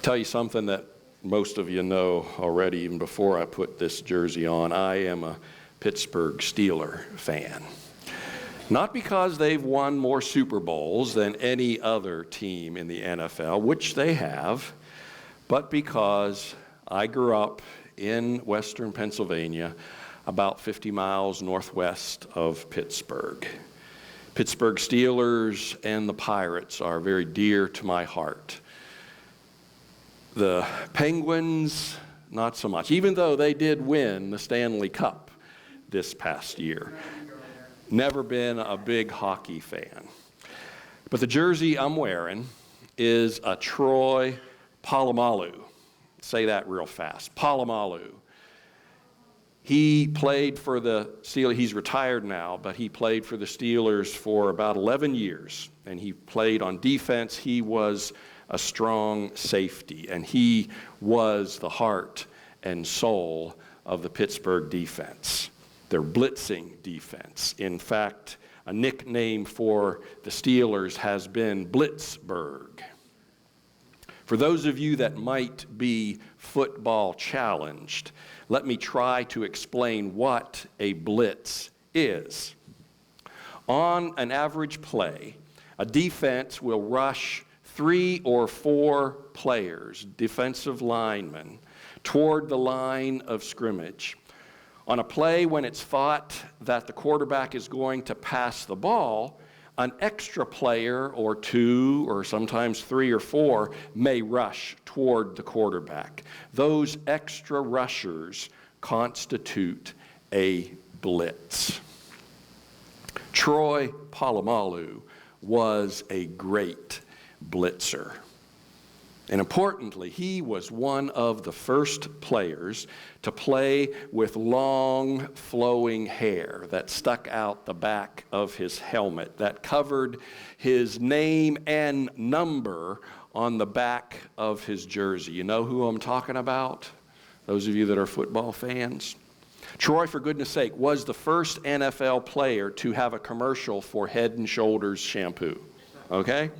tell you something that most of you know already, even before I put this jersey on. I am a Pittsburgh Steelers fan. Not because they've won more Super Bowls than any other team in the NFL, which they have, but because I grew up in western Pennsylvania, about 50 miles northwest of Pittsburgh. Pittsburgh Steelers and the Pirates are very dear to my heart. The Penguins, not so much, even though they did win the Stanley Cup this past year. Never been a big hockey fan. But the jersey I'm wearing is a Troy Polamalu. Say that real fast. Polamalu. He played for the Steelers. He's retired now, but he played for the Steelers for about 11 years. And he played on defense. He was a strong safety, and he was the heart and soul of the Pittsburgh defense, their blitzing defense. In fact, a nickname for the Steelers has been Blitzburg. For those of you that might be football challenged, let me try to explain what a blitz is. On an average play, a defense will rush 3 or 4 players, defensive linemen, toward the line of scrimmage. On a play when it's thought that the quarterback is going to pass the ball, an extra player or 2 or sometimes 3 or 4 may rush toward the quarterback. Those extra rushers constitute a blitz. Troy Polamalu was a great blitzer. And importantly, he was one of the first players to play with long, flowing hair that stuck out the back of his helmet, that covered his name and number on the back of his jersey. You know who I'm talking about? Those of you that are football fans. Troy, for goodness sake, was the first NFL player to have a commercial for Head & Shoulders shampoo. Okay?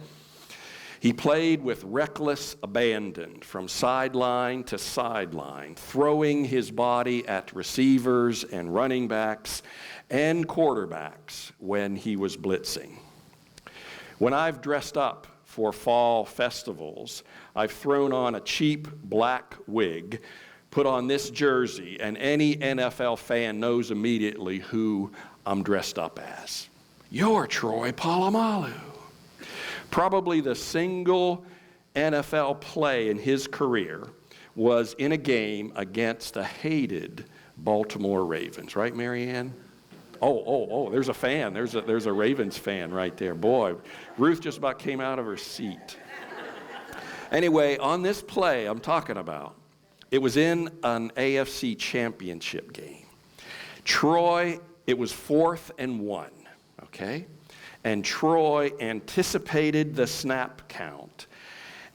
He played with reckless abandon from sideline to sideline, throwing his body at receivers and running backs and quarterbacks when he was blitzing. When I've dressed up for fall festivals, I've thrown on a cheap black wig, put on this jersey, and any NFL fan knows immediately who I'm dressed up as. You're Troy Polamalu. Probably the single NFL play in his career was in a game against the hated Baltimore Ravens. Right, Marianne? Oh, there's a fan. There's a Ravens fan right there. Boy, Ruth just about came out of her seat. Anyway, on this play I'm talking about, it was in an AFC championship game. Troy, it was 4th and 1, okay? And Troy anticipated the snap count.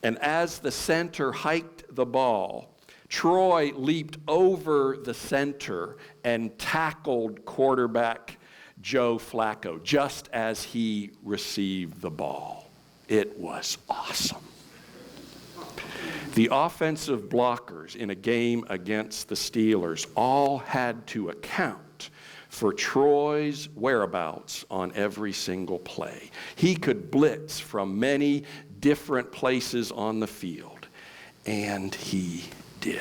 And as the center hiked the ball, Troy leaped over the center and tackled quarterback Joe Flacco just as he received the ball. It was awesome. The offensive blockers in a game against the Steelers all had to account for Troy's whereabouts on every single play. He could blitz from many different places on the field, and he did.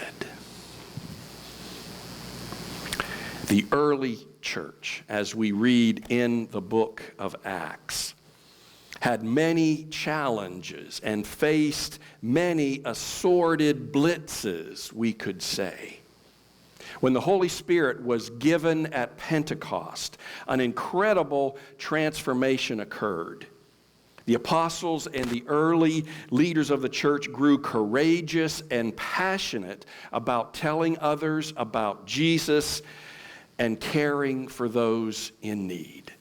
The early church, as we read in the book of Acts, had many challenges and faced many assorted blitzes, we could say. When the Holy Spirit was given at Pentecost, an incredible transformation occurred. The apostles and the early leaders of the church grew courageous and passionate about telling others about Jesus and caring for those in need.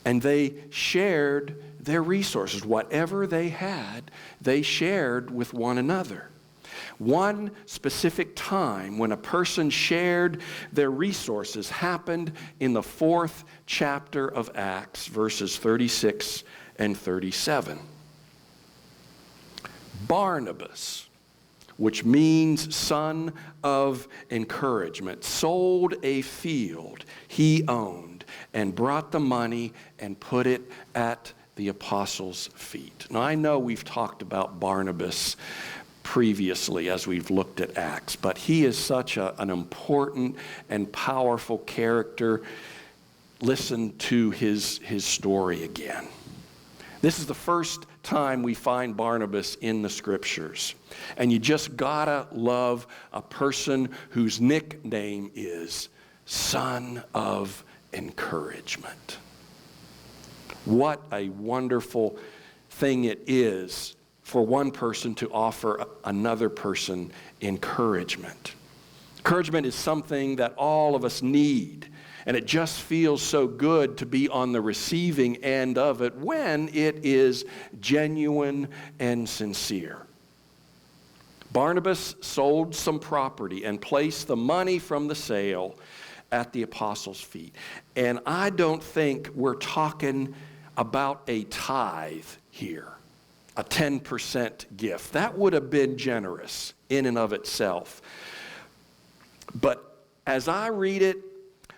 And they shared their resources. Whatever they had, they shared with one another. One specific time when a person shared their resources happened in the 4th chapter of Acts, verses 36 and 37. Barnabas, which means son of encouragement, sold a field he owned and brought the money and put it at the apostles' feet. Now, I know we've talked about Barnabas previously as we've looked at Acts, but he is such an important and powerful character. Listen to his story again. This is the first time we find Barnabas in the scriptures. And you just gotta love a person whose nickname is Son of Encouragement. What a wonderful thing it is for one person to offer another person encouragement. Encouragement is something that all of us need. And it just feels so good to be on the receiving end of it when it is genuine and sincere. Barnabas sold some property and placed the money from the sale at the apostles' feet. And I don't think we're talking about a tithe here, a 10% gift. That would have been generous in and of itself. But as I read it,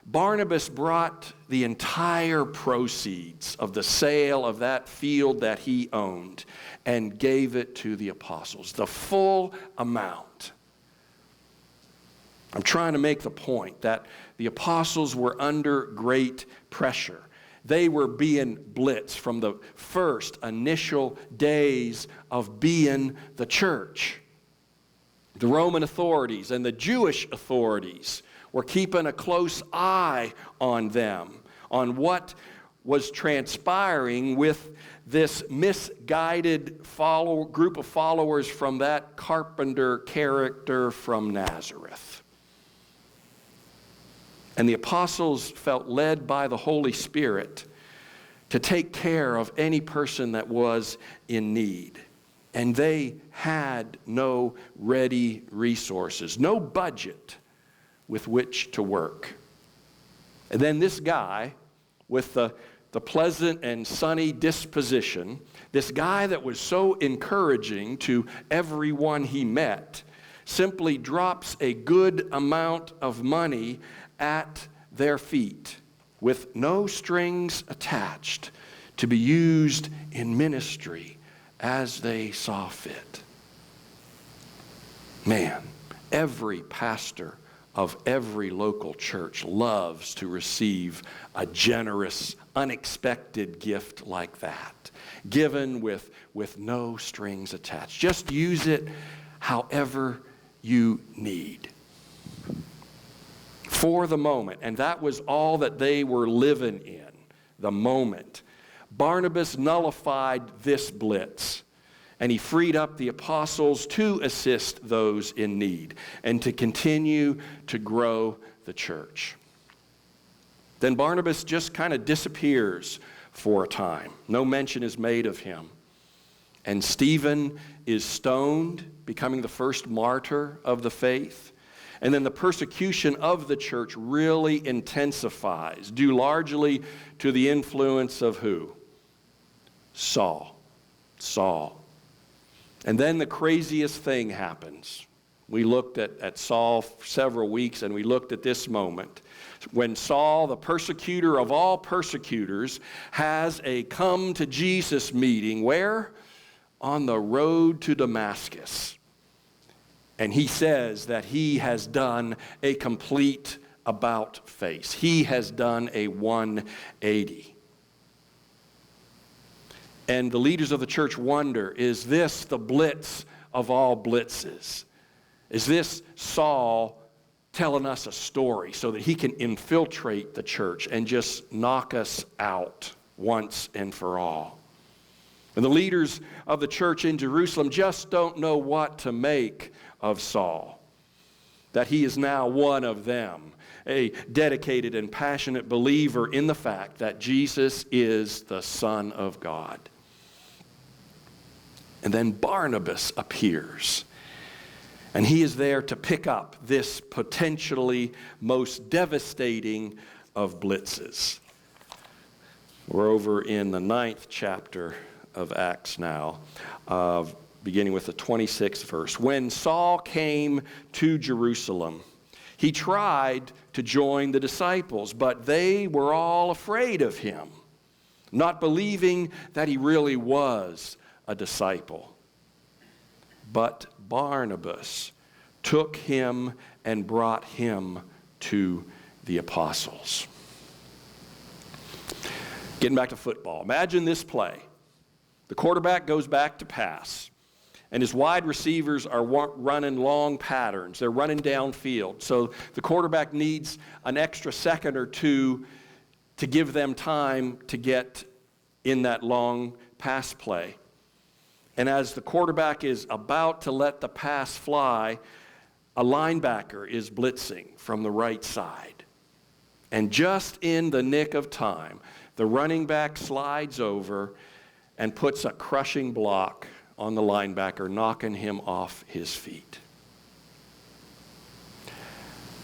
Barnabas brought the entire proceeds of the sale of that field that he owned and gave it to the apostles, the full amount. I'm trying to make the point that the apostles were under great pressure. They were being blitzed from the first initial days of being the church. The Roman authorities and the Jewish authorities were keeping a close eye on them, on what was transpiring with this misguided group of followers from that carpenter character from Nazareth. And the apostles felt led by the Holy Spirit to take care of any person that was in need. And they had no ready resources, no budget with which to work. And then this guy with the pleasant and sunny disposition, this guy that was so encouraging to everyone he met, simply drops a good amount of money at their feet with no strings attached to be used in ministry as they saw fit. Man, every pastor of every local church loves to receive a generous, unexpected gift like that, given with no strings attached. Just use it however you need. For the moment, and that was all that they were living in, the moment. Barnabas nullified this blitz, and he freed up the apostles to assist those in need and to continue to grow the church. Then Barnabas just kind of disappears for a time. No mention is made of him. And Stephen is stoned, becoming the first martyr of the faith. And then the persecution of the church really intensifies, due largely to the influence of who? Saul. And then the craziest thing happens. We looked at Saul for several weeks, and we looked at this moment. When Saul, the persecutor of all persecutors, has a come to Jesus meeting, where? On the road to Damascus. And he says that he has done a complete about-face. He has done a 180. And the leaders of the church wonder, is this the blitz of all blitzes? Is this Saul telling us a story so that he can infiltrate the church and just knock us out once and for all? And the leaders of the church in Jerusalem just don't know what to make of Saul, that he is now one of them, a dedicated and passionate believer in the fact that Jesus is the Son of God. And then Barnabas appears, and he is there to pick up this potentially most devastating of blitzes. We're over in the 9th chapter of Acts now. beginning with the 26th verse. When Saul came to Jerusalem, he tried to join the disciples, but they were all afraid of him, not believing that he really was a disciple. But Barnabas took him and brought him to the apostles. Getting back to football. Imagine this play. The quarterback goes back to pass, and his wide receivers are running long patterns. They're running downfield. So the quarterback needs an extra second or two to give them time to get in that long pass play. And as the quarterback is about to let the pass fly, a linebacker is blitzing from the right side. And just in the nick of time, the running back slides over and puts a crushing block on the linebacker, knocking him off his feet.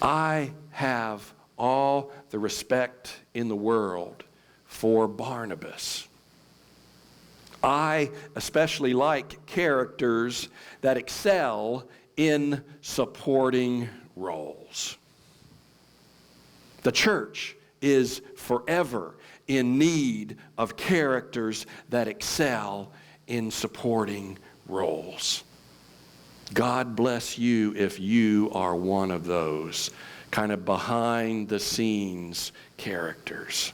I have all the respect in the world for Barnabas. I especially like characters that excel in supporting roles. The church is forever in need of characters that excel in supporting roles. God bless you if you are one of those kind of behind the scenes characters.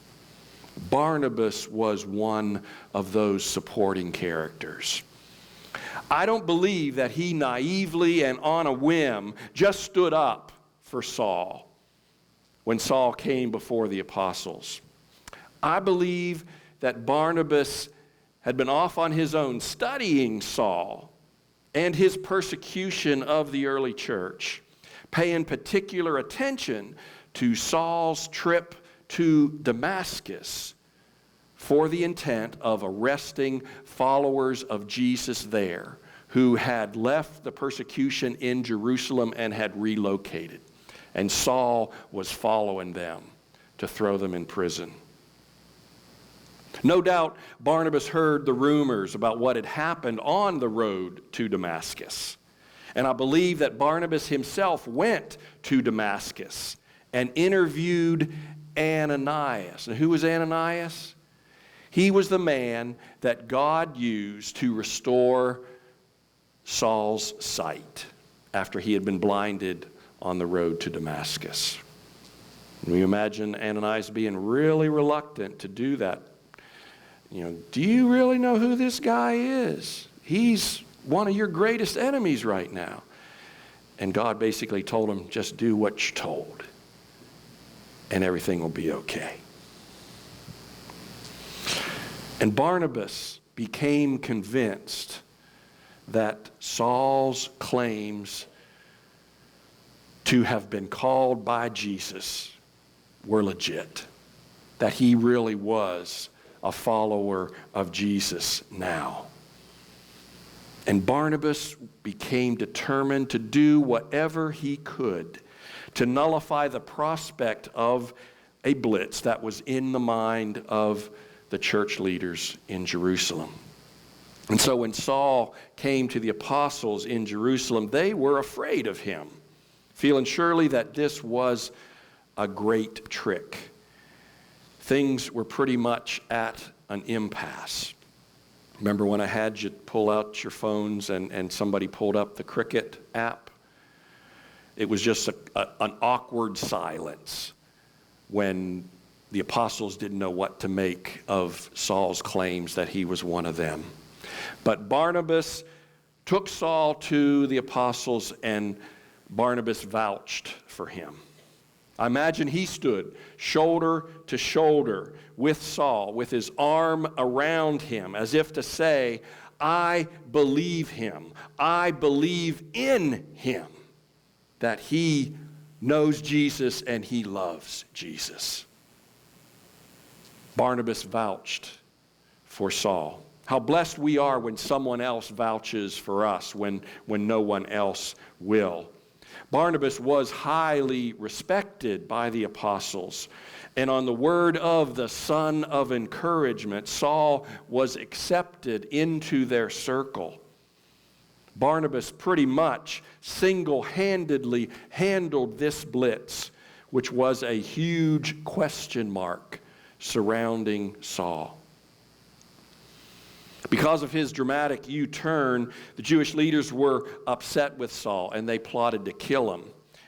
Barnabas was one of those supporting characters. I don't believe that he naively and on a whim just stood up for Saul when Saul came before the apostles. I believe that Barnabas had been off on his own studying Saul and his persecution of the early church, paying particular attention to Saul's trip to Damascus for the intent of arresting followers of Jesus there who had left the persecution in Jerusalem and had relocated. And Saul was following them to throw them in prison. No doubt Barnabas heard the rumors about what had happened on the road to Damascus. And I believe that Barnabas himself went to Damascus and interviewed Ananias. And who was Ananias? He was the man that God used to restore Saul's sight after he had been blinded on the road to Damascus. And we imagine Ananias being really reluctant to do that. Do you really know who this guy is? He's one of your greatest enemies right now. And God basically told him, just do what you're told, and everything will be okay. And Barnabas became convinced that Saul's claims to have been called by Jesus were legit, that he really was a follower of Jesus now. And Barnabas became determined to do whatever he could to nullify the prospect of a blitz that was in the mind of the church leaders in Jerusalem. And so when Saul came to the apostles in Jerusalem, they were afraid of him, feeling surely that this was a great trick. Things were pretty much at an impasse. Remember when I had you pull out your phones and somebody pulled up the Cricket app? It was just an awkward silence when the apostles didn't know what to make of Saul's claims that he was one of them. But Barnabas took Saul to the apostles, and Barnabas vouched for him. I imagine he stood shoulder to shoulder with Saul, with his arm around him, as if to say, I believe him. I believe in him, that he knows Jesus and he loves Jesus. Barnabas vouched for Saul. How blessed we are when someone else vouches for us, when no one else will. Barnabas was highly respected by the apostles, and on the word of the son of encouragement, Saul was accepted into their circle. Barnabas pretty much single-handedly handled this blitz, which was a huge question mark surrounding Saul. Because of his dramatic U-turn, the Jewish leaders were upset with Saul, and they plotted to kill him.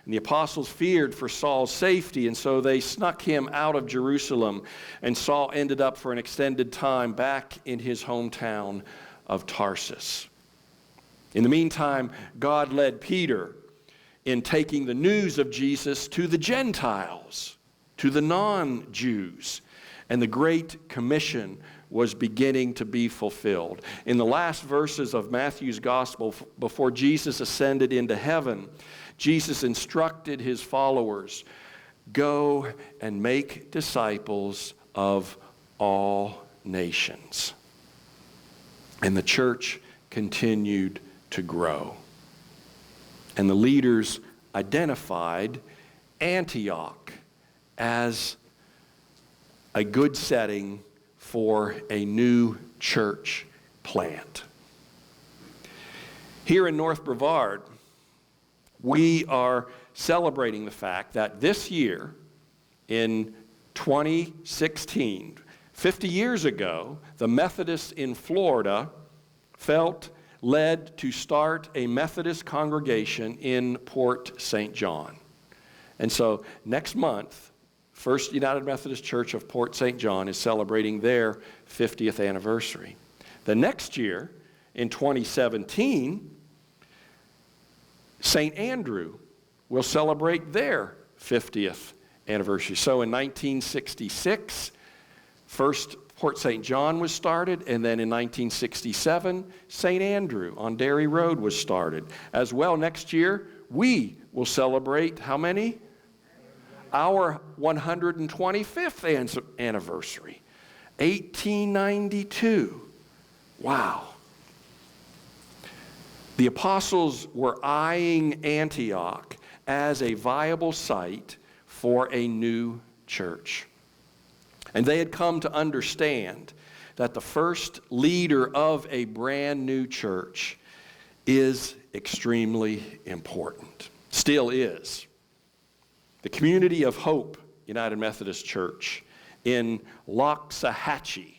And the apostles feared for Saul's safety, and so they snuck him out of Jerusalem, and Saul ended up for an extended time back in his hometown of Tarsus. In the meantime, God led Peter in taking the news of Jesus to the Gentiles, to the non-Jews, and the Great Commission was beginning to be fulfilled. In the last verses of Matthew's gospel, before Jesus ascended into heaven, Jesus instructed his followers, "Go and make disciples of all nations." And the church continued to grow. And the leaders identified Antioch as a good setting for a new church plant. Here in North Brevard, we are celebrating the fact that this year, in 2016, 50 years ago, the Methodists in Florida felt led to start a Methodist congregation in Port St. John. And so next month, First United Methodist Church of Port St. John is celebrating their 50th anniversary. The next year, in 2017, St. Andrew will celebrate their 50th anniversary. So in 1966, First Port St. John was started, and then in 1967, St. Andrew on Dairy Road was started. As well, next year, we will celebrate how many? Our 125th anniversary, 1892. Wow. The apostles were eyeing Antioch as a viable site for a new church. And they had come to understand that the first leader of a brand new church is extremely important. Still is. The Community of Hope United Methodist Church in Loxahatchee.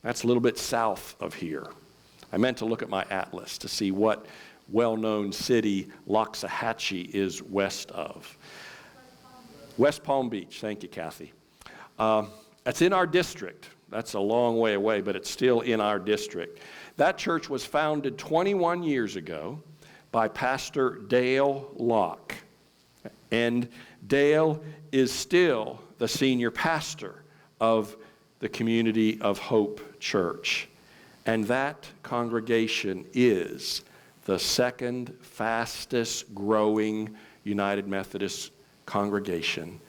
That's a little bit south of here. I meant to look at my atlas to see what well-known city Loxahatchee is west of. West Palm Beach. Thank you, Kathy. That's in our district. That's a long way away, but it's still in our district. That church was founded 21 years ago by Pastor Dale Locke. And Dale is still the senior pastor of the Community of Hope Church. And that congregation is the second fastest growing United Methodist congregation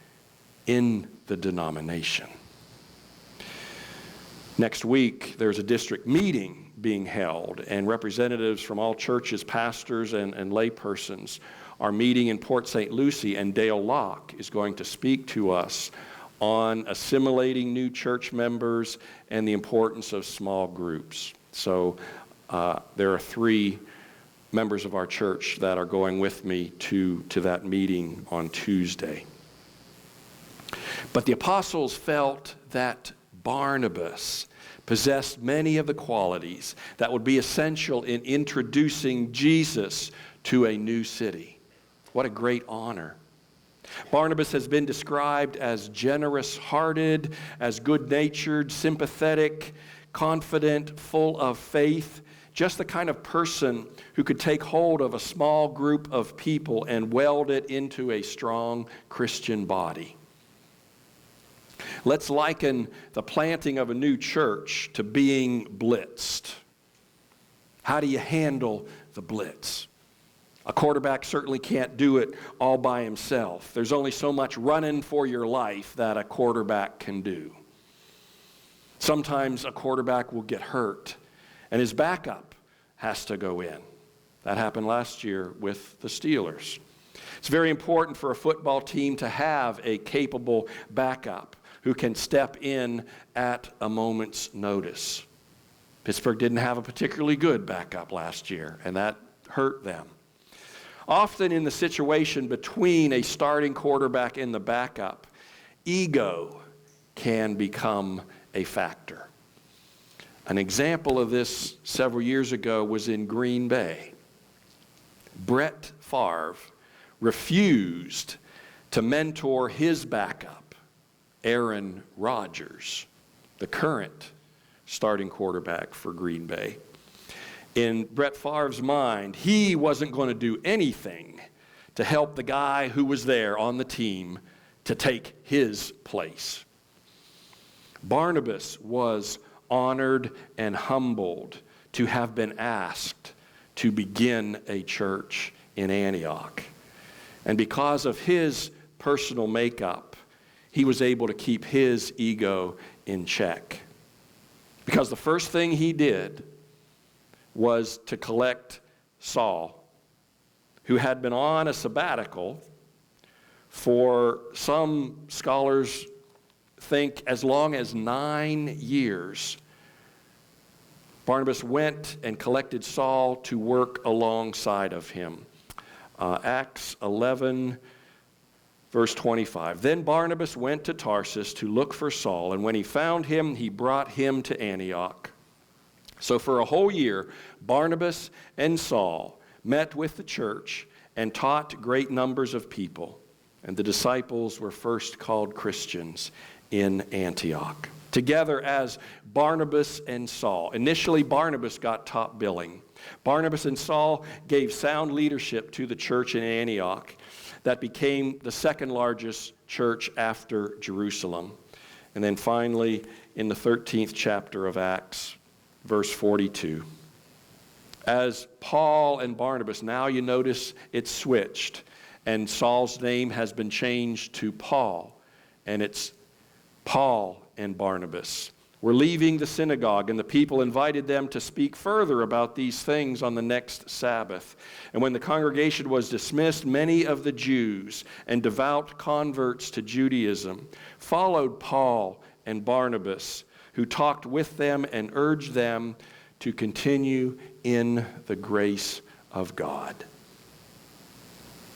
in the denomination. Next week, there's a district meeting being held, and representatives from all churches, pastors, and laypersons are meeting in Port St. Lucie, and Dale Locke is going to speak to us on assimilating new church members and the importance of small groups. So there are 3 members of our church that are going with me to that meeting on Tuesday. But the apostles felt that Barnabas possessed many of the qualities that would be essential in introducing Jesus to a new city. What a great honor. Barnabas has been described as generous-hearted, as good-natured, sympathetic, confident, full of faith, just the kind of person who could take hold of a small group of people and weld it into a strong Christian body. Let's liken the planting of a new church to being blitzed. How do you handle the blitz? A quarterback certainly can't do it all by himself. There's only so much running for your life that a quarterback can do. Sometimes a quarterback will get hurt, and his backup has to go in. That happened last year with the Steelers. It's very important for a football team to have a capable backup who can step in at a moment's notice. Pittsburgh didn't have a particularly good backup last year, and that hurt them. Often in the situation between a starting quarterback and the backup, ego can become a factor. An example of this several years ago was in Green Bay. Brett Favre refused to mentor his backup, Aaron Rodgers, the current starting quarterback for Green Bay. In Brett Favre's mind, he wasn't going to do anything to help the guy who was there on the team to take his place. Barnabas was honored and humbled to have been asked to begin a church in Antioch. And because of his personal makeup, he was able to keep his ego in check. Because the first thing he did was to collect Saul, who had been on a sabbatical for, some scholars think, as long as 9 years. Barnabas went and collected Saul to work alongside of him. Acts 11, verse 25. Then Barnabas went to Tarsus to look for Saul, and when he found him, he brought him to Antioch. So for a whole year, Barnabas and Saul met with the church and taught great numbers of people. And the disciples were first called Christians in Antioch, together as Barnabas and Saul. Initially, Barnabas got top billing. Barnabas and Saul gave sound leadership to the church in Antioch that became the second largest church after Jerusalem. And then finally, in the 13th chapter of Acts, verse 42, as Paul and Barnabas, now you notice it's switched, and Saul's name has been changed to Paul, and it's Paul and Barnabas were leaving the synagogue, and the people invited them to speak further about these things on the next Sabbath. And when the congregation was dismissed, many of the Jews and devout converts to Judaism followed Paul and Barnabas, who talked with them and urged them to continue in the grace of God.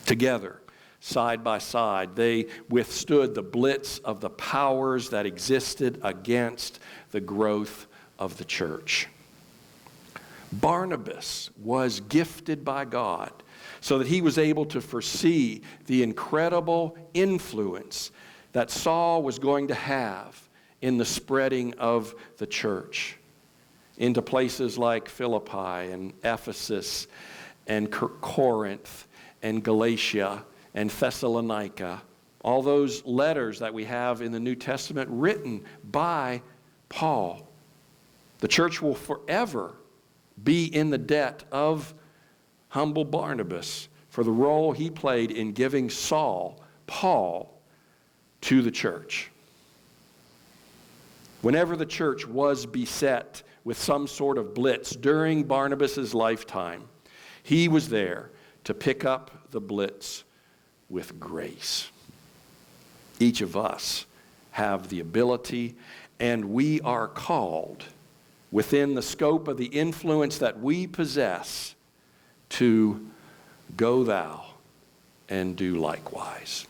Together, side by side, they withstood the blitz of the powers that existed against the growth of the church. Barnabas was gifted by God so that he was able to foresee the incredible influence that Saul was going to have in the spreading of the church into places like Philippi and Ephesus and Corinth and Galatia and Thessalonica, all those letters that we have in the New Testament written by Paul. The church will forever be in the debt of humble Barnabas for the role he played in giving Saul, Paul, to the church. Whenever the church was beset with some sort of blitz during Barnabas' lifetime, he was there to pick up the blitz with grace. Each of us have the ability, and we are called within the scope of the influence that we possess to go thou and do likewise.